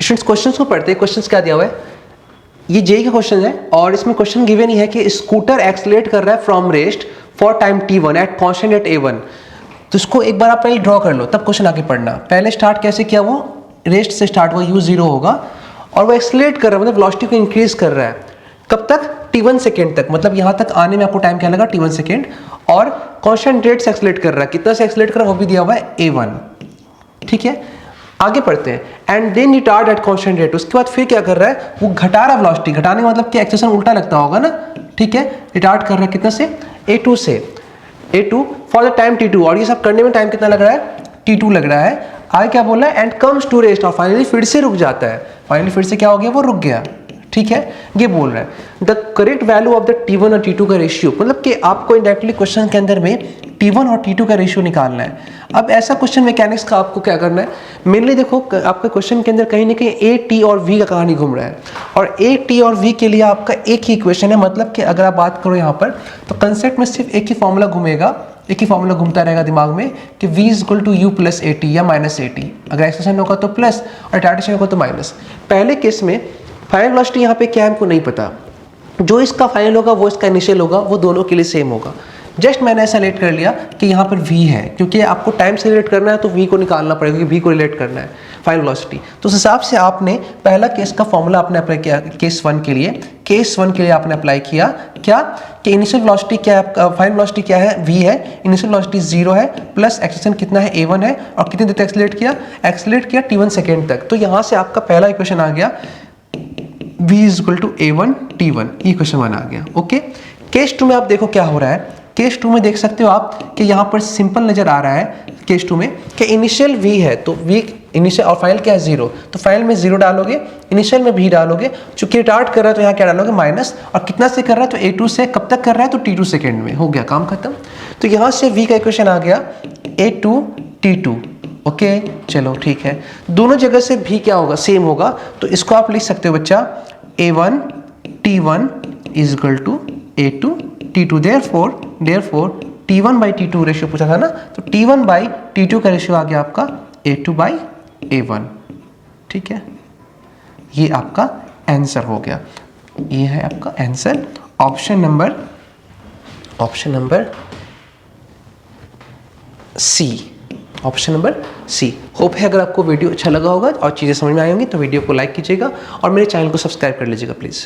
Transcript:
Students questions को पढ़ते हैं। क्वेश्चंस क्या दिया हुआ है, ये जेई का क्वेश्चन है और इसमें क्वेश्चन गिवन ही है कि स्कूटर एक्सलेट कर रहा है from rest for time t1 at constant eight a1। तो इसको एक बार आप पहले ड्रॉ कर लो, तब क्वेश्चन आगे पढ़ना। पहले स्टार्ट कैसे किया, वो रेस्ट से स्टार्ट हुआ, u0 होगा और वो एक्सलेट कर रहा है, मतलब वेलोसिटी को इंक्रीज कर रहा है। कब तक, t1 सेकेंड तक, मतलब यहाँ तक आने में आपको टाइम क्या लगा, t1 सेकेंड। और कांस्टेंट रेट से एक्सलेट कर रहा है, कितना से एक्सलेट कर रहा है वो भी दिया हुआ है a1। ठीक है, आगे पढ़ते हैं। And then retard at constant rate, उसके बाद फिर क्या कर रहा है, वो घटा रहा है वेलोसिटी। घटाने का मतलब कि एक्सेलरेशन उल्टा लगता होगा ना। ठीक है, रिटार्ड कर रहा है कितना से, a2 से, a2 for the time t2। और ये सब करने में टाइम कितना लग रहा है, t2 लग रहा है। आगे क्या बोला है, एंड कम्स टू रेस्ट, और फाइनली फिर से रुक जाता है। फाइनली फिर से क्या हो गया, वो रुक गया। ठीक है, ये बोल रहा है the correct value of the t1 और t2 का रेशियो, मतलब कि आपको इंडायरेक्टली क्वेश्चन के अंदर में t1 और t2 का रेशियो निकालना है। अब ऐसा क्वेश्चन मैकेनिक्स का आपको क्या करना है, मेनली देखो आपका क्वेश्चन के अंदर कहीं ना कहीं a, t और v का कहानी घूम रहा है। और a, t और v के लिए आपका एक ही इक्वेशन है, मतलब कि अगर आप बात करो यहाँ पर तो कंसेप्ट में सिर्फ एक ही फॉर्मूला घूमेगा, एक ही फॉर्मूला घूमता रहेगा दिमाग में कि v equal to u plus a t या माइनस a t। अगर एक्सप्रेशन होगा तो प्लस और रिटार्डेशन होगा तो माइनस। पहले केस में फाइनल वेलोसिटी यहाँ पे क्या है हमको नहीं पता, जो इसका फाइनल होगा वो इसका इनिशियल होगा, वो दोनों के लिए सेम होगा। जस्ट मैंने ऐसा रिलेट कर लिया कि यहाँ पर v है, क्योंकि आपको टाइम से रिलेट करना है तो v को निकालना पड़ेगा, क्योंकि v को रिलेट करना है फाइनल वेलोसिटी। तो उस हिसाब से आपने पहला केस का फॉर्मूला आपने अप्लाई किया केस 1 के लिए। केस 1 के लिए आपने अप्लाई किया क्या कि इनिशियल वेलोसिटी क्या है, फाइनल वेलोसिटी क्या है, v है, इनिशियल वेलोसिटी 0 है, प्लस एक्सेलरेशन कितना है, a1 है, और कितनी देर तक एक्सलेट किया t1 सेकेंड तक। तो यहाँ से आपका पहला इक्वेशन आ गया v is equal to a1 t1, ये क्वेश्चन 1 आ गया। ओके, केस 2 में आप देखो क्या हो रहा है। केस 2 में देख सकते हो आप कि यहाँ पर सिंपल नजर आ रहा है केस 2 में कि इनिशियल v है, तो v इनिशियल और फाइनल क्या है 0, तो फाइनल में 0 डालोगे, इनिशियल में v डालोगे। चूंकि रिटार्ड कर रहा है तो यहाँ क्या डालोगे, माइनस। और कितना से कर रहा है, तो a2 से। कब तक कर रहा है, तो t2 सेकेंड में। हो गया काम खत्म। तो यहाँ से v का इक्वेशन आ गया a2 t2। ओके, चलो ठीक है, दोनों जगह से भी क्या होगा, सेम होगा। तो इसको आप लिख सकते हो बच्चा a1 t1 is equal to a2 t2। Therefore t1 by t2 ratio पूछा था ना, तो t1 बाई t2 का रेशियो आ गया आपका a2 बाई a1। ठीक है, ये आपका आंसर हो गया। ये है आपका answer, option number C. Option number C. Hope है अगर आपको वीडियो अच्छा लगा होगा और चीज़ें समझ में आई होंगी तो वीडियो को लाइक कीजिएगा और मेरे चैनल को सब्सक्राइब कर लीजिएगा प्लीज़।